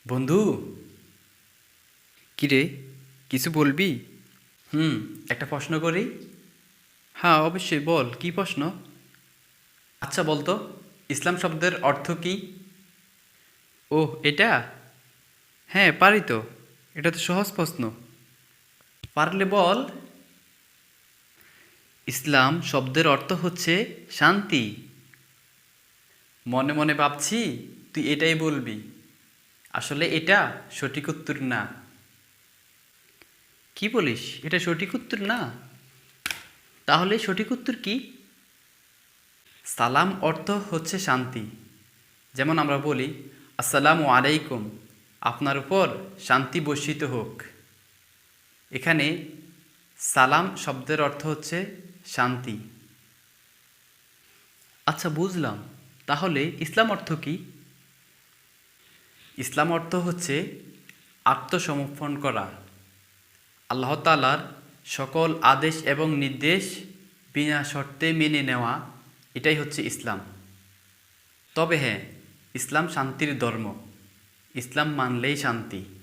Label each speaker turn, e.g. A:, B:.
A: বন্ধু,
B: কিরে, কিছু বলবি?
A: একটা প্রশ্ন করি।
B: হ্যাঁ, অবশ্যই বল, কি প্রশ্ন?
A: আচ্ছা বলতো, ইসলাম শব্দের অর্থ কি?
B: ওহ, এটা? হ্যাঁ, পারি তো। এটা তো সহজ প্রশ্ন।
A: পারলে বল।
B: ইসলাম শব্দের অর্থ হচ্ছে শান্তি।
A: মনে মনে ভাবছি তুই এটাই বলবি। আসলে এটা সঠিক উত্তর না।
B: কি বলিস, এটা সঠিক উত্তর না? তাহলে সঠিক উত্তর কি?
A: সালাম অর্থ হচ্ছে শান্তি। যেমন আমরা বলি, আসসালামু আলাইকুম, আপনার উপর শান্তি বর্ষিত হোক। এখানে সালাম শব্দের অর্থ হচ্ছে শান্তি।
B: আচ্ছা, বুঝলাম। তাহলে ইসলাম অর্থ কি?
A: ইসলাম অর্থ হচ্ছে আত্মসমর্পণ করা। আল্লাহ তাআলার সকল আদেশ এবং নির্দেশ বিনা শর্তে মেনে নেওয়া, এটাই হচ্ছে ইসলাম। তবে হ্যাঁ, ইসলাম শান্তির ধর্ম। ইসলাম মানলেই শান্তি।